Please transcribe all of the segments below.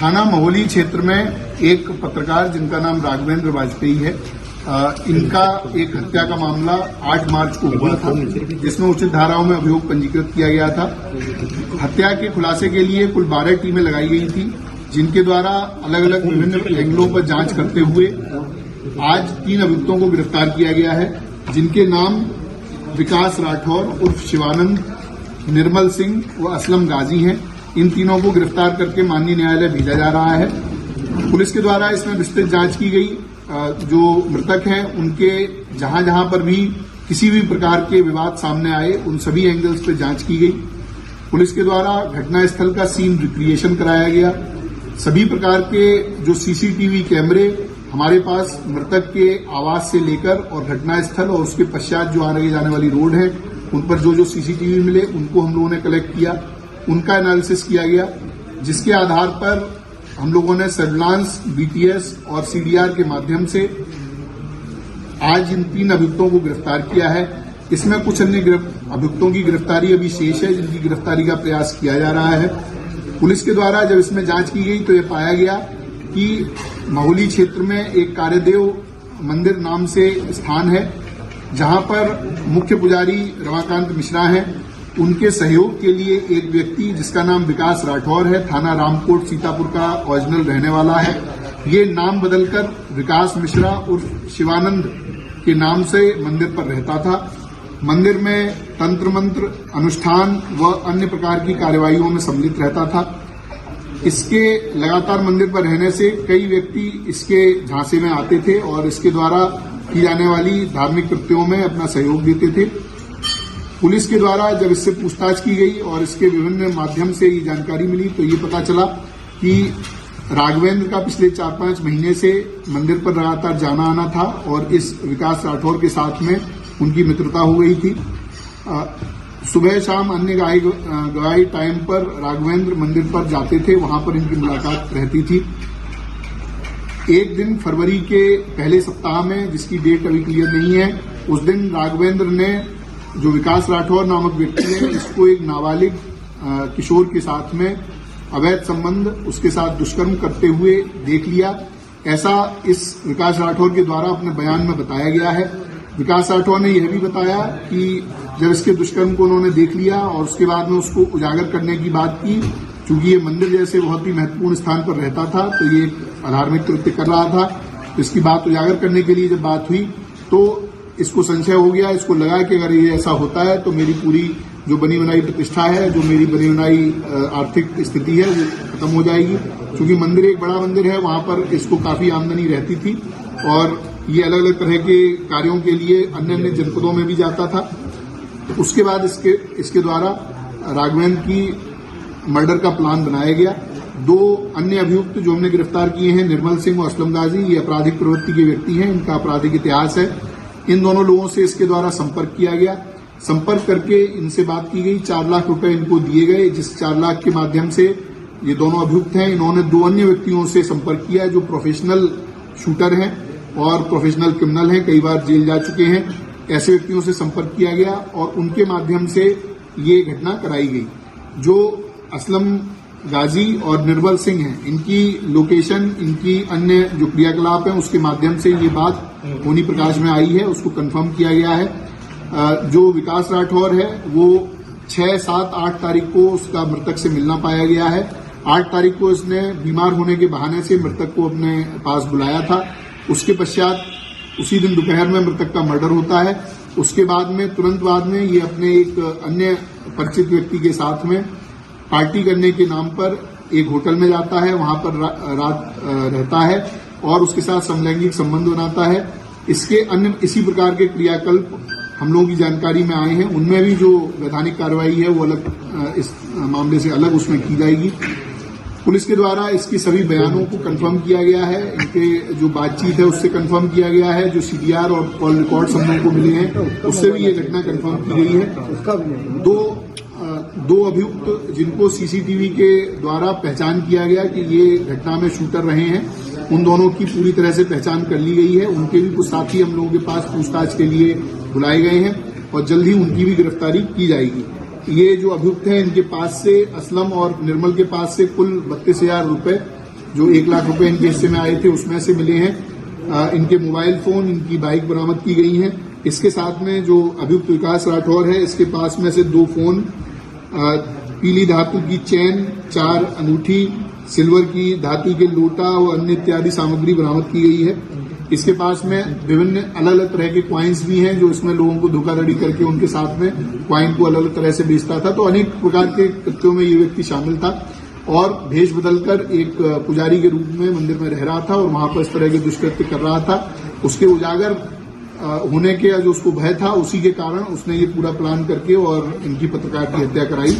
थाना महोली क्षेत्र में एक पत्रकार जिनका नाम राघवेंद्र वाजपेयी है, इनका एक हत्या का मामला 8 मार्च को हुआ था, जिसमें उचित धाराओं में अभियोग पंजीकृत किया गया था। हत्या के खुलासे के लिए कुल 12 टीमें लगाई गई थी, जिनके द्वारा अलग अलग विभिन्न एंगलों पर जांच करते हुए आज 3 अभियुक्तों को गिरफ्तार किया गया है, जिनके नाम विकास राठौर उर्फ शिवानंद, निर्मल सिंह व असलम गाजी हैं। इन तीनों को गिरफ्तार करके माननीय न्यायालय भेजा जा रहा है। पुलिस के द्वारा इसमें विस्तृत जांच की गई। जो मृतक हैं उनके जहां जहां पर भी किसी भी प्रकार के विवाद सामने आए, उन सभी एंगल्स पर जांच की गई। पुलिस के द्वारा घटनास्थल का सीन रिक्रिएशन कराया गया। सभी प्रकार के जो सीसीटीवी कैमरे हमारे पास मृतक के आवास से लेकर और घटनास्थल और उसके पश्चात जो आने जाने वाली रोड है, उन पर जो सीसीटीवी मिले उनको हम लोगों ने कलेक्ट किया, उनका एनालिसिस किया गया, जिसके आधार पर हम लोगों ने सर्विलांस, बीटीएस और सीडीआर के माध्यम से आज इन 3 अभियुक्तों को गिरफ्तार किया है। इसमें कुछ अन्य अभियुक्तों की गिरफ्तारी अभी शेष है, जिनकी गिरफ्तारी का प्रयास किया जा रहा है। पुलिस के द्वारा जब इसमें जांच की गई तो ये पाया गया कि महोली क्षेत्र में एक कार्यदेव मंदिर नाम से स्थान है, जहां पर मुख्य पुजारी रमाकांत मिश्रा हैं। उनके सहयोग के लिए एक व्यक्ति जिसका नाम विकास राठौर है, थाना रामकोट सीतापुर का ओरिजिनल रहने वाला है, ये नाम बदलकर विकास मिश्रा उर्फ शिवानंद के नाम से मंदिर पर रहता था। मंदिर में तंत्र मंत्र, अनुष्ठान व अन्य प्रकार की कार्यवाहियों में सम्मिलित रहता था। इसके लगातार मंदिर पर रहने से कई व्यक्ति इसके झांसे में आते थे और इसके द्वारा की जाने वाली धार्मिक कृत्यों में अपना सहयोग देते थे। पुलिस के द्वारा जब इससे पूछताछ की गई और इसके विभिन्न माध्यम से ये जानकारी मिली तो ये पता चला कि राघवेंद्र का पिछले 4-5 महीने से मंदिर पर लगातार जाना आना था और इस विकास राठौर के साथ में उनकी मित्रता हो गई थी। सुबह शाम अन्य गवाही टाइम पर राघवेंद्र मंदिर पर जाते थे, वहां पर इनकी मुलाकात रहती थी। एक दिन फरवरी के पहले सप्ताह में, जिसकी डेट अभी क्लियर नहीं है, उस दिन राघवेंद्र ने, जो विकास राठौर नामक व्यक्ति है, इसको एक नाबालिग किशोर के साथ में अवैध संबंध, उसके साथ दुष्कर्म करते हुए देख लिया। ऐसा इस विकास राठौर के द्वारा अपने बयान में बताया गया है। विकास राठौर ने यह भी बताया कि जब इसके दुष्कर्म को उन्होंने देख लिया और उसके बाद में उसको उजागर करने की बात की, चूंकि ये मंदिर जैसे बहुत ही महत्वपूर्ण स्थान पर रहता था तो ये अधार्मिक कृत्य कर रहा था, तो इसकी बात उजागर करने के लिए जब बात हुई तो इसको संशय हो गया। इसको लगा कि अगर ये ऐसा होता है तो मेरी पूरी जो बनी बनाई प्रतिष्ठा है, जो मेरी बनी बनाई आर्थिक स्थिति है, वो खत्म हो जाएगी। क्योंकि मंदिर एक बड़ा मंदिर है, वहां पर इसको काफी आमदनी रहती थी और ये अलग अलग तरह के कार्यों के लिए अन्य अन्य जनपदों में भी जाता था। उसके बाद इसके द्वारा राघवेंद्र की मर्डर का प्लान बनाया गया। 2 अन्य अभियुक्त जो हमने गिरफ्तार किए हैं, निर्मल सिंह और असलम गाजी, ये आपराधिक प्रवृत्ति के व्यक्ति हैं, इनका आपराधिक इतिहास है। इन दोनों लोगों से इसके द्वारा संपर्क किया गया। संपर्क करके इनसे बात की गई, 4 लाख रुपए इनको दिए गए, जिस 4 लाख के माध्यम से ये दोनों अभियुक्त हैं, इन्होंने 2 अन्य व्यक्तियों से संपर्क किया जो प्रोफेशनल शूटर हैं और प्रोफेशनल क्रिमिनल हैं, कई बार जेल जा चुके हैं। ऐसे व्यक्तियों से संपर्क किया गया और उनके माध्यम से ये घटना कराई गई। जो असलम गाजी और निर्मल सिंह हैं, इनकी लोकेशन, इनकी अन्य जो क्रियाकलाप है, उसके माध्यम से ये बात होनी प्रकाश में आई है, उसको कंफर्म किया गया है। जो विकास राठौर है वो 6, 7, 8 तारीख को उसका मृतक से मिलना पाया गया है। 8 तारीख को इसने बीमार होने के बहाने से मृतक को अपने पास बुलाया था। उसके पश्चात उसी दिन दोपहर में मृतक का मर्डर होता है। उसके बाद में तुरंत बाद में ये अपने एक अन्य परिचित व्यक्ति के साथ में पार्टी करने के नाम पर एक होटल में जाता है, वहां पर रात रहता है और उसके साथ समलैंगिक संबंध बनाता है। इसके अन्य इसी प्रकार के क्रियाकल्प हम लोगों की जानकारी में आए हैं। उनमें भी जो वैधानिक कार्रवाई है वो अलग, इस मामले से अलग उसमें की जाएगी। पुलिस के द्वारा इसकी सभी बयानों को कंफर्म किया गया है, इनके जो बातचीत है उससे कंफर्म किया गया है, जो सीडीआर और कॉल रिकॉर्ड्स हम लोगों को मिले हैं उससे भी ये घटना कंफर्म की गई है। दो अभियुक्त जिनको सीसीटीवी के द्वारा पहचान किया गया कि ये घटना में शूटर रहे हैं, उन दोनों की पूरी तरह से पहचान कर ली गई है। उनके भी कुछ साथी हम लोगों के पास पूछताछ के लिए बुलाए गए हैं और जल्द ही उनकी भी गिरफ्तारी की जाएगी। ये जो अभियुक्त हैं, इनके पास से असलम और निर्मल के पास से कुल 32,000 रुपए जो 1 लाख रुपए इनके हिस्से में आए थे उसमें से मिले हैं। इनके मोबाइल फोन, इनकी बाइक बरामद की गई हैं। इसके साथ में जो अभियुक्त विकास राठौर है, इसके पास में से 2 फोन, पीली धातु की चैन, 4 अंगूठी, सिल्वर की धातु के लोटा और अन्य इत्यादि सामग्री बरामद की गई है। इसके पास में विभिन्न अलग अलग तरह के क्वाइंस भी हैं, जो इसमें लोगों को धोखाधड़ी करके उनके साथ में क्वाइन को अलग अलग तरह से बेचता था। तो अनेक प्रकार के कृत्यों में ये व्यक्ति शामिल था और भेष बदलकर एक पुजारी के रूप में मंदिर में रह रहा था और वहां पर इस तरह के दुष्कृत्य कर रहा था। उसके उजागर होने के जो उसको भय था, उसी के कारण उसने ये पूरा प्लान करके और इनकी पत्रकार की हत्या कराई।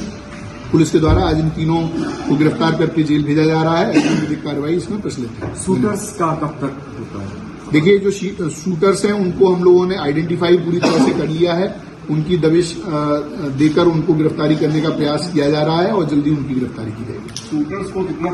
पुलिस के द्वारा आज इन तीनों को गिरफ्तार करके जेल भेजा जा रहा है। विधिक कार्रवाई इसमें प्रचलित है। शूटर्स का कब तक होता है? देखिए, जो शूटर्स हैं उनको हम लोगों ने आइडेंटिफाई पूरी तरह से कर लिया है। उनकी दबिश देकर उनको गिरफ्तारी करने का प्रयास किया जा रहा है और जल्दी उनकी गिरफ्तारी की जाएगी। शूटर्स को कितना